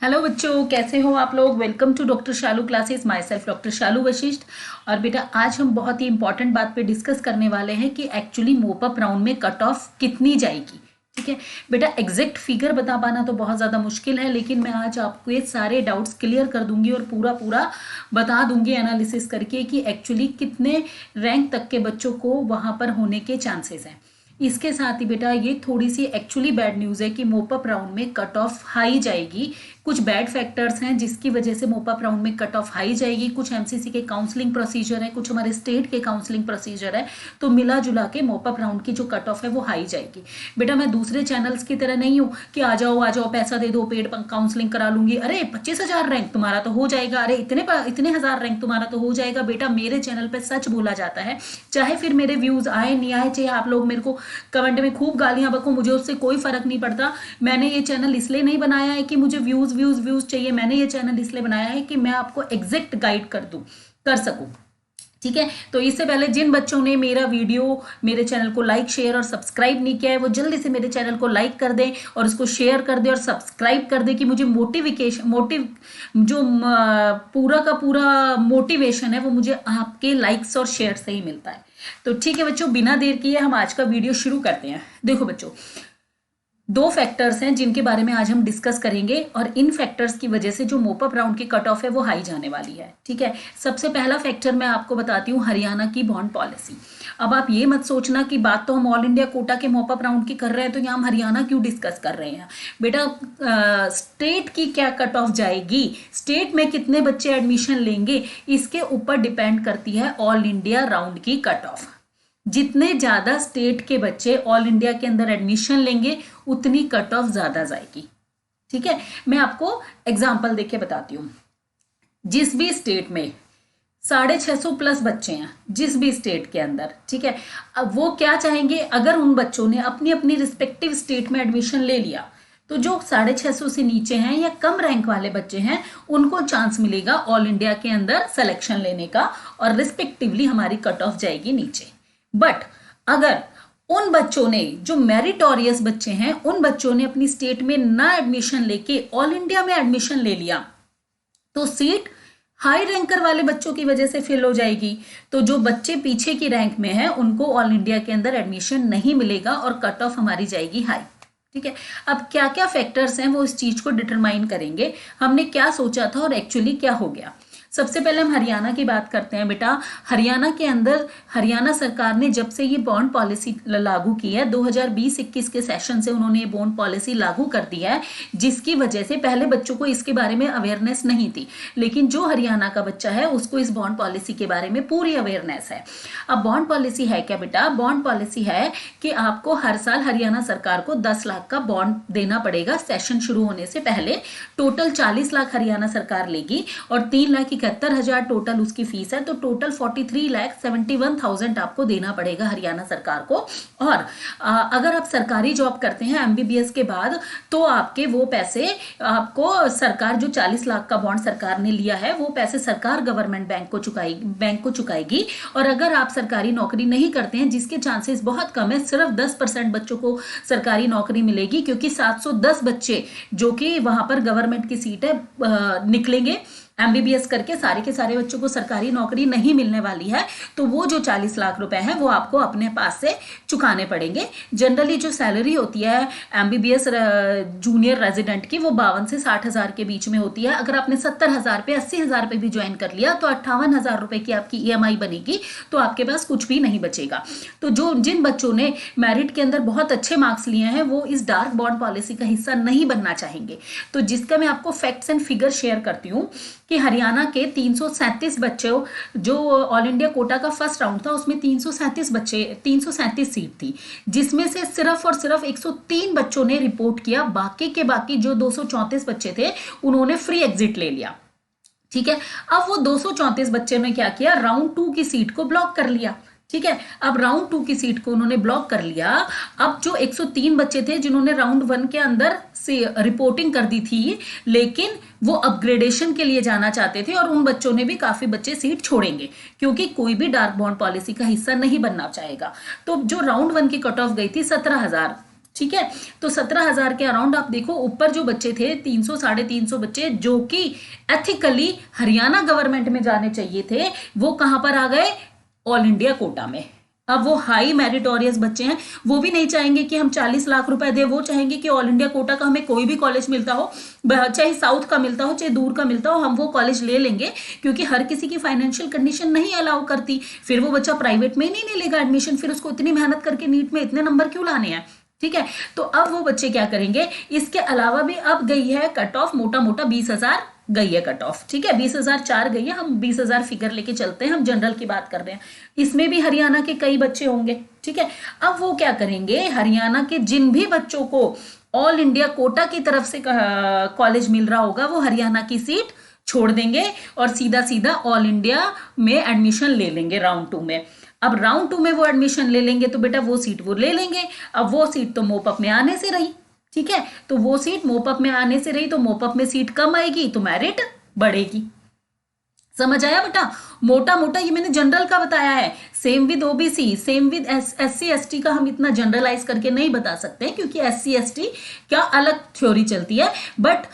Hello बच्चों, कैसे हो आप लोग। Welcome to doctor Shalu classes. Myself doctor Shalu Vashishth. और बेटा आज हम बहुत ही इंपॉर्टेंट बात पे डिस्कस करने वाले हैं कि एक्चुअली मोप अप राउंड में कट ऑफ कितनी जाएगी। ठीक है बेटा, एग्जैक्ट फिगर बता पाना तो बहुत ज़्यादा मुश्किल है, लेकिन मैं आज आपको ये सारे डाउट्स क्लियर कर दूंगी और पूरा पूरा बता दूंगी एनालिसिस करके कि एक्चुअली कितने रैंक तक के बच्चों को वहाँ पर होने के चांसेस हैं। इसके साथ ही बेटा ये थोड़ी सी एक्चुअली बैड न्यूज़ है कि मोप अप राउंड में कट ऑफ हाई जाएगी। कुछ बैड फैक्टर्स हैं जिसकी वजह से मोप अप राउंड में कट ऑफ हाई जाएगी। कुछ एमसीसी के काउंसलिंग प्रोसीजर है, कुछ हमारे स्टेट के काउंसलिंग प्रोसीजर है, तो मिला जुला के मोप अप राउंड की जो कट ऑफ है वो हाई जाएगी। बेटा मैं दूसरे चैनल्स की तरह नहीं हूँ कि आ जाओ पैसा दे दो, पेड काउंसलिंग करा लूंगी, अरे 25,000 रैंक तुम्हारा तो हो जाएगा, अरे इतने हजार रैंक तुम्हारा तो हो जाएगा। बेटा मेरे चैनल पर सच बोला जाता है, चाहे फिर मेरे व्यूज आए नहीं आए, चाहे आप लोग मेरे को कमेंट में खूब गालियां बको, मुझे उससे कोई फर्क नहीं पड़ता। मैंने ये चैनल इसलिए नहीं बनाया है कि मुझे व्यूज व्यूज व्यूज चाहिए, मैंने ये चैनल इसलिए बनाया है कि मैं आपको एग्जैक्ट गाइड कर सकूं। ठीक है, तो इससे पहले जिन बच्चों ने मेरा वीडियो मेरे चैनल को लाइक शेयर और सब्सक्राइब नहीं किया है वो जल्दी से मेरे चैनल को लाइक कर दें और इसको शेयर कर दें और सब्सक्राइब कर दें कि मुझे जो पूरा का पूरा मोटिवेशन है वो मुझे आपके लाइक्स और शेयर से ही मिलता है। तो ठीक है बच्चों, बिना देर किए हम आज का वीडियो शुरू करते हैं। देखो बच्चों, दो फैक्टर्स हैं जिनके बारे में आज हम डिस्कस करेंगे और इन फैक्टर्स की वजह से जो मोप अप राउंड की कट ऑफ है वो हाई जाने वाली है। ठीक है, सबसे पहला फैक्टर मैं आपको बताती हूँ, हरियाणा की बॉन्ड पॉलिसी। अब आप ये मत सोचना कि बात तो हम ऑल इंडिया कोटा के मोप अप राउंड की कर रहे हैं तो यहाँ हम हरियाणा क्यों डिस्कस कर रहे हैं। बेटा स्टेट की क्या कट ऑफ जाएगी, स्टेट में कितने बच्चे एडमिशन लेंगे, इसके ऊपर डिपेंड करती है ऑल इंडिया राउंड की कट ऑफ। जितने ज्यादा स्टेट के बच्चे ऑल इंडिया के अंदर एडमिशन लेंगे उतनी कट ऑफ ज्यादा जाएगी। ठीक है, मैं आपको एग्जांपल देके बताती हूँ। जिस भी स्टेट में 650 प्लस बच्चे हैं, जिस भी स्टेट के अंदर, ठीक है, अब वो क्या चाहेंगे, अगर उन बच्चों ने अपनी अपनी रिस्पेक्टिव स्टेट में एडमिशन ले लिया तो जो 650 से नीचे हैं या कम रैंक वाले बच्चे हैं उनको चांस मिलेगा ऑल इंडिया के अंदर सिलेक्शन लेने का और रिस्पेक्टिवली हमारी कट ऑफ जाएगी नीचे। बट अगर उन बच्चों ने, जो मेरिटोरियस बच्चे हैं, उन बच्चों ने अपनी स्टेट में ना एडमिशन लेके ऑल इंडिया में एडमिशन ले लिया तो सीट हाई रैंकर वाले बच्चों की वजह से फिल हो जाएगी। तो जो बच्चे पीछे की रैंक में हैं उनको ऑल इंडिया के अंदर एडमिशन नहीं मिलेगा और कट ऑफ हमारी जाएगी हाई। ठीक है, अब क्या क्या फैक्टर्स हैं वो इस चीज को डिटरमाइन करेंगे, हमने क्या सोचा था और एक्चुअली क्या हो गया। सबसे पहले हम हरियाणा की बात करते हैं। बेटा हरियाणा के अंदर हरियाणा सरकार ने जब से ये बॉन्ड पॉलिसी लागू की है 2020-21 के सेशन से उन्होंने ये बॉन्ड पॉलिसी लागू कर दी है, जिसकी वजह से पहले बच्चों को इसके बारे में अवेयरनेस नहीं थी, लेकिन जो हरियाणा का बच्चा है उसको इस बॉन्ड पॉलिसी के बारे में पूरी अवेयरनेस है। अब बॉन्ड पॉलिसी है क्या बेटा, बॉन्ड पॉलिसी है कि आपको हर साल हरियाणा सरकार को 10 लाख का बॉन्ड देना पड़ेगा सेशन शुरू होने से पहले। टोटल 40 लाख हरियाणा सरकार लेगी और 3,71,000 टोटल उसकी फीस है, तो टोटल 43,71,000 आपको देना पड़ेगा हरियाणा सरकार को। और अगर आप सरकारी जॉब करते हैं एमबीबीएस के बाद तो आपके वो पैसे आपको सरकार, जो 40 लाख का बॉन्ड सरकार ने लिया है वो पैसे सरकार गवर्नमेंट बैंक को चुकाएगी। और अगर आप सरकारी नौकरी नहीं करते हैं, जिसके चांसेस बहुत कम है, सिर्फ 10% बच्चों को सरकारी नौकरी मिलेगी, क्योंकि 710 बच्चे जो कि वहां पर गवर्नमेंट की सीट है निकलेंगे एमबीबीएस करके, सारे के सारे बच्चों को सरकारी नौकरी नहीं मिलने वाली है, तो वो जो 40 लाख रुपए है वो आपको अपने पास से चुकाने पड़ेंगे। जनरली जो सैलरी होती है एमबीबीएस जूनियर रेजिडेंट की वो 52 से 60,000 के बीच में होती है। अगर आपने 70,000 पे 80,000 पे भी ज्वाइन कर लिया तो 58,000 रुपए की आपकी ईएमआई बनेगी, तो आपके पास कुछ भी नहीं बचेगा। तो जिन बच्चों ने मेरिट के अंदर बहुत अच्छे मार्क्स लिए हैं वो इस डार्क बॉन्ड पॉलिसी का हिस्सा नहीं बनना चाहेंगे। तो जिसका मैं आपको फैक्ट्स एंड फिगर शेयर करती हूँ कि हरियाणा के 337 बच्चे, जो ऑल इंडिया कोटा का फर्स्ट राउंड था उसमें 337 सीट थी, जिसमें से सिर्फ और सिर्फ 103 बच्चों ने रिपोर्ट किया, बाकी के बाकी जो 234 बच्चे थे उन्होंने फ्री एग्जिट ले लिया। ठीक है, अब वो 234 बच्चे ने क्या किया, राउंड 2 की सीट को ब्लॉक कर लिया। ठीक है, अब राउंड 2 की सीट को उन्होंने ब्लॉक कर लिया। अब जो 103 बच्चे थे जिन्होंने राउंड 1 के अंदर से रिपोर्टिंग कर दी थी, लेकिन वो अपग्रेडेशन के लिए जाना चाहते थे, और उन बच्चों ने भी काफी बच्चे सीट छोड़ेंगे क्योंकि कोई भी डार्क बॉन्ड पॉलिसी का हिस्सा नहीं बनना चाहेगा। तो जो राउंड 1 की कट ऑफ गई थी 17,000, ठीक है। तो 17,000 के अराउंड आप देखो, ऊपर जो बच्चे थे 300 350 बच्चे जो कि एथिकली हरियाणा गवर्नमेंट में जाने चाहिए थे, वो कहां पर आ गए, ऑल इंडिया कोटा में। अब वो हाई मेरिटोरियस बच्चे हैं, वो भी नहीं चाहेंगे कि हम 40 लाख रुपए दे, वो चाहेंगे कि ऑल इंडिया कोटा का हमें कोई भी कॉलेज मिलता हो, चाहे साउथ का मिलता हो चाहे दूर का मिलता हो, हम वो कॉलेज ले लेंगे, क्योंकि हर किसी की फाइनेंशियल कंडीशन नहीं अलाउ करती। फिर वो बच्चा प्राइवेट में नहीं लेगा एडमिशन, फिर उसको इतनी मेहनत करके नीट में इतने नंबर क्यों लाने हैं, ठीक है। तो अब वो बच्चे क्या करेंगे, इसके अलावा भी अब गई है कट ऑफ मोटा मोटा 20,000 गई है कट ऑफ, ठीक है, 20,004 गई है, हम 20,000 फिगर लेके चलते हैं, हम जनरल की बात कर रहे हैं, इसमें भी हरियाणा के कई बच्चे होंगे, ठीक है। अब वो क्या करेंगे, हरियाणा के जिन भी बच्चों को ऑल इंडिया कोटा की तरफ से कॉलेज मिल रहा होगा, वो हरियाणा की सीट छोड़ देंगे और सीधा सीधा ऑल इंडिया में एडमिशन ले लेंगे राउंड 2 में। अब राउंड 2 में वो एडमिशन ले लेंगे तो बेटा वो सीट वो ले लेंगे। अब वो सीट तो मोपअप में आने से रही, ठीक है, तो वो सीट मोपअप में आने से रही, तो मोपअप में सीट कम आएगी तो मेरिट बढ़ेगी। समझ आया बेटा, मोटा मोटा ये मैंने जनरल का बताया है। Same with OBC, same with SC ST का हम इतना जनरलाइज करके नहीं बता सकते, क्योंकि एससी एसटी क्या अलग थ्योरी चलती है, बट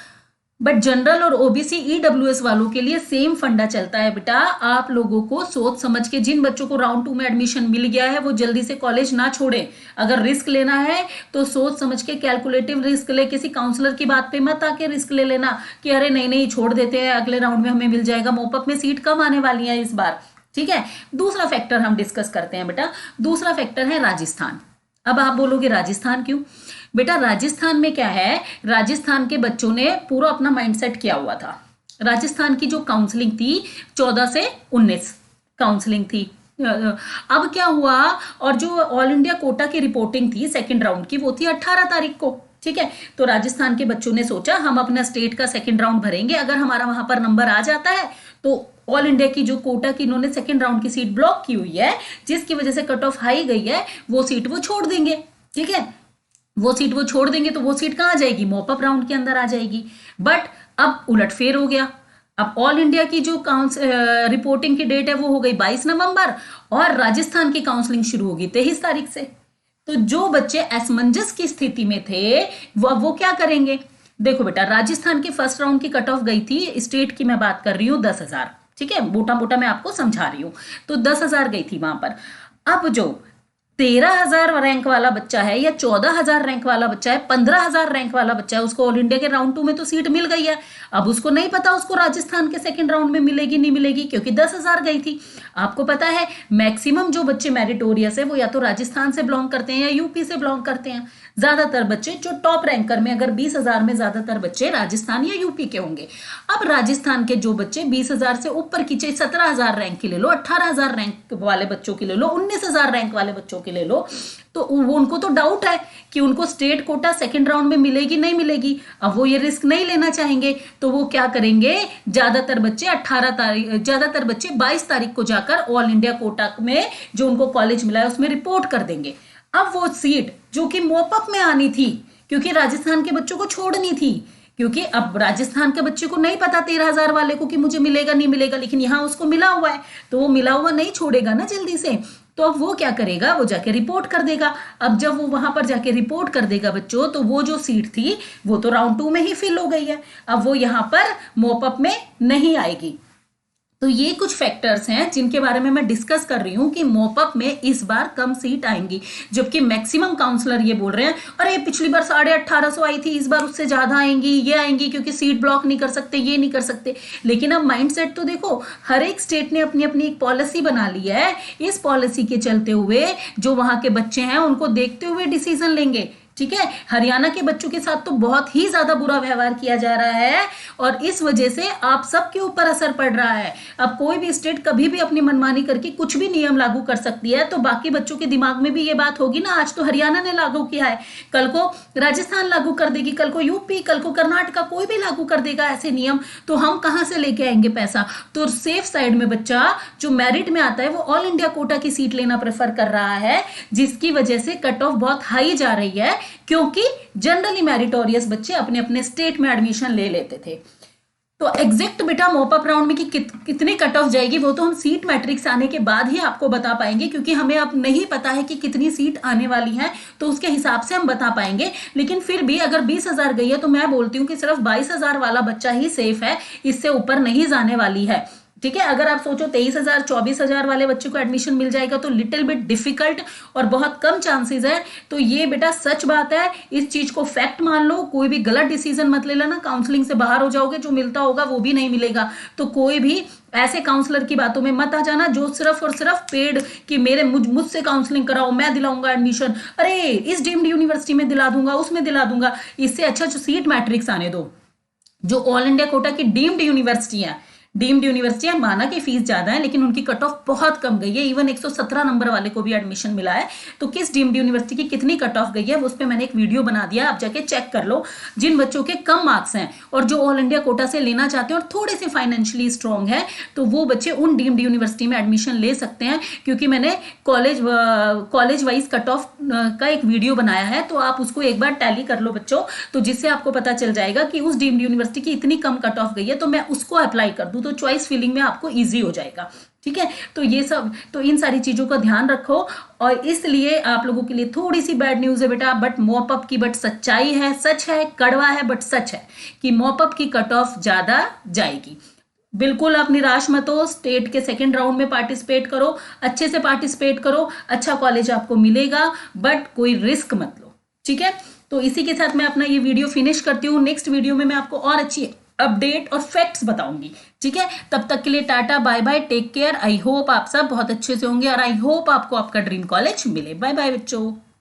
जनरल और ओबीसी ईडब्ल्यूएस वालों के लिए सेम फंडा चलता है बेटा। आप लोगों को सोच समझ के, जिन बच्चों को राउंड 2 में एडमिशन मिल गया है वो जल्दी से कॉलेज ना छोड़े। अगर रिस्क लेना है तो सोच समझ के कैलकुलेटिव रिस्क ले, किसी काउंसलर की बात पे मत आके रिस्क ले लेना कि अरे नहीं नहीं छोड़ देते हैं, अगले राउंड में हमें मिल जाएगा। मोपअप में सीट कम आने वाली है इस बार, ठीक है। दूसरा फैक्टर हम डिस्कस करते हैं बेटा, दूसरा फैक्टर है राजस्थान। अब आप बोलोगे राजस्थान क्यों, बेटा राजस्थान में क्या है, राजस्थान के बच्चों ने पूरा अपना माइंडसेट किया हुआ था। राजस्थान की जो काउंसलिंग थी 14 से 19 काउंसलिंग थी। अब क्या हुआ, और जो ऑल इंडिया कोटा की रिपोर्टिंग थी सेकंड राउंड की, वो थी 18 तारीख को, ठीक है। तो राजस्थान के बच्चों ने सोचा हम अपना स्टेट का सेकंड राउंड भरेंगे, अगर हमारा वहां पर नंबर आ जाता है तो ऑल इंडिया की जो कोटा की इन्होंने सेकंड राउंड की सीट ब्लॉक की हुई है, जिसकी वजह से कट ऑफ हाई गई है, वो सीट वो छोड़ देंगे, ठीक है। वो सीट वो छोड़ देंगे तो वो सीट कहां जाएगी, मोपअप राउंड के अंदर आ जाएगी। बट अब उलटफेर हो गया, अब ऑल इंडिया की जो रिपोर्टिंग की डेट है वो हो गई 22 नवंबर और राजस्थान की काउंसलिंग शुरू होगी 23 तारीख से। तो जो बच्चे असमंजस की स्थिति में थे वो क्या करेंगे, देखो बेटा राजस्थान के फर्स्ट राउंड की कट ऑफ गई थी, स्टेट की मैं बात कर रही हूँ 10,000, ठीक है, मोटा मोटा मैं आपको समझा रही हूं, तो 10,000 गई थी वहां पर। अब जो 13,000 रैंक वाला बच्चा है या 14,000 रैंक वाला बच्चा है, 15,000 रैंक वाला बच्चा है, उसको ऑल इंडिया के राउंड 2 में तो सीट मिल गई है। अब उसको नहीं पता उसको राजस्थान के सेकंड राउंड में मिलेगी नहीं मिलेगी, क्योंकि 10,000 गई थी। आपको पता है मैक्सिमम जो बच्चे मेरिटोरियस है वो या तो राजस्थान से बिलोंग करते हैं या यूपी से बिलोंग करते हैं। ज्यादातर बच्चे जो टॉप रैंकर में, अगर 20,000 में ज्यादातर बच्चे राजस्थान या यूपी के होंगे। अब राजस्थान के जो बच्चे 20,000 से ऊपर की, चाहे 17,000 रैंक की ले लो, 18,000 रैंक वाले बच्चों की ले लो, 19,000 रैंक वाले बच्चों की ले लो, तो वो उनको तो डाउट है कि उनको स्टेट कोटा सेकंड राउंड में मिलेगी नहीं मिलेगी। अब वो ये रिस्क नहीं लेना चाहेंगे, तो वो क्या करेंगे, ज्यादातर बच्चे 22 तारीख को जाकर ऑल इंडिया कोटा में जो उनको कॉलेज मिला है उसमें रिपोर्ट कर देंगे। अब वो सीट जो कि मोपअप में आनी थी, क्योंकि राजस्थान के बच्चों को छोड़नी थी, क्योंकि अब राजस्थान के बच्चे को नहीं पता 13,000 वाले को कि मुझे मिलेगा नहीं मिलेगा, लेकिन यहां उसको मिला हुआ है, तो वो मिला हुआ नहीं छोड़ेगा ना जल्दी से। तो अब वो क्या करेगा, वो जाके रिपोर्ट कर देगा। अब जब वो वहां पर जाके रिपोर्ट कर देगा बच्चों, तो वो जो सीट थी वो तो राउंड 2 में ही फिल हो गई है, अब वो यहां पर मोपअप में नहीं आएगी। तो ये कुछ फैक्टर्स हैं जिनके बारे में मैं डिस्कस कर रही हूं कि मोपअप में इस बार कम सीट आएंगी, जबकि मैक्सिमम काउंसलर ये बोल रहे हैं अरे पिछली बार 1850 आई थी, इस बार उससे ज्यादा आएंगी, ये आएंगी, क्योंकि सीट ब्लॉक नहीं कर सकते, ये नहीं कर सकते। लेकिन अब माइंडसेट तो देखो, हर एक स्टेट ने अपनी अपनी एक पॉलिसी बना ली है, इस पॉलिसी के चलते हुए जो वहां के बच्चे हैं उनको देखते हुए डिसीजन लेंगे, ठीक है। हरियाणा के बच्चों के साथ तो बहुत ही ज्यादा बुरा व्यवहार किया जा रहा है और इस वजह से आप सबके ऊपर असर पड़ रहा है। अब कोई भी स्टेट कभी भी अपनी मनमानी करके कुछ भी नियम लागू कर सकती है, तो बाकी बच्चों के दिमाग में भी ये बात होगी ना, आज तो हरियाणा ने लागू किया है, कल को राजस्थान लागू कर देगी, कल को यूपी, कल को कर्नाटका, कोई भी लागू कर देगा ऐसे नियम, तो हम कहां से लेके आएंगे पैसा। तो सेफ साइड में बच्चा जो मेरिट में आता है वो ऑल इंडिया कोटा की सीट लेना प्रेफर कर रहा है, जिसकी वजह से कट ऑफ बहुत हाई जा रही है, क्योंकि जनरली मेरिटोरियस बच्चे अपने अपने स्टेट में एडमिशन ले लेते थे। तो एग्जैक्ट बेटा मॉपअप राउंड में कि कितनी कट ऑफ जाएगी वो तो हम सीट मैट्रिक्स आने के बाद ही आपको बता पाएंगे, क्योंकि हमें अब नहीं पता है कि कितनी सीट आने वाली है, तो उसके हिसाब से हम बता पाएंगे। लेकिन फिर भी अगर 20,000 गई है तो मैं बोलती हूँ कि सिर्फ 22,000 वाला बच्चा ही सेफ है, इससे ऊपर नहीं जाने वाली है। ठीक है, अगर आप सोचो 23,000 24,000 वाले बच्चे को एडमिशन मिल जाएगा तो लिटिल बिट डिफिकल्ट और बहुत कम चांसेस है। तो ये बेटा सच बात है, इस चीज को फैक्ट मान लो, कोई भी गलत डिसीजन मत ले लेना, काउंसलिंग से बाहर हो जाओगे, जो मिलता होगा वो भी नहीं मिलेगा। तो कोई भी ऐसे काउंसलर की बातों में मत आ जाना जो सिर्फ और सिर्फ पेड कि मुझसे काउंसलिंग कराओ, मैं दिलाऊंगा एडमिशन, अरे इस डीम्ड यूनिवर्सिटी में दिला दूंगा, उसमें दिला दूंगा। इससे अच्छा जो सीट मैट्रिक्स आने दो, जो ऑल इंडिया कोटा की डीम्ड यूनिवर्सिटी है, डीम्ड यूनिवर्सिटी है, माना कि फीस ज्यादा है लेकिन उनकी कट ऑफ बहुत कम गई है, इवन 117 नंबर वाले को भी एडमिशन मिला है। तो किस डीम्ड यूनिवर्सिटी की कितनी कट ऑफ गई है उस पर मैंने एक वीडियो बना दिया, आप जाके चेक कर लो। जिन बच्चों के कम मार्क्स हैं और जो ऑल इंडिया कोटा से लेना चाहते हैं और थोड़े से फाइनेंशियली स्ट्रॉन्ग है, तो वो बच्चे उन डीम्ड यूनिवर्सिटी में एडमिशन ले सकते हैं, क्योंकि मैंने कॉलेज वाइज कट ऑफ का एक वीडियो बनाया है, तो आप उसको एक बार टैली कर लो बच्चों, तो जिससे आपको पता चल जाएगा कि उस डीम्ड यूनिवर्सिटी की इतनी कम कट ऑफ गई है तो मैं उसको अप्लाई कर दूं, तो चॉइस फिलिंग में आपको इजी हो जाएगा। ठीक है, तो ये सब, तो इन सारी चीजों का ध्यान रखो। और इसलिए आप लोगों के लिए थोड़ी सी बैड न्यूज है बेटा, बट मॉपअप की बट सच्चाई है, सच है, कड़वा है बट सच है कि मॉपअप की कट ऑफ ज्यादा जाएगी। बिल्कुल आप निराश मत हो, स्टेट के सेकंड राउंड में पार्टिसिपेट करो, अच्छे से पार्टिसिपेट करो, अच्छा कॉलेज आपको मिलेगा, बट कोई रिस्क मत लो। ठीक है, तो इसी के साथ मैं अपना ये वीडियो फिनिश करती हूँ। नेक्स्ट वीडियो में मैं आपको और अच्छी अपडेट और फैक्ट्स बताऊंगी। ठीक है, तब तक के लिए tata, bye bye, take care. I hope आप सब बहुत अच्छे से होंगे और आई होप आपको आपका ड्रीम कॉलेज मिले। बाय बाय बच्चों।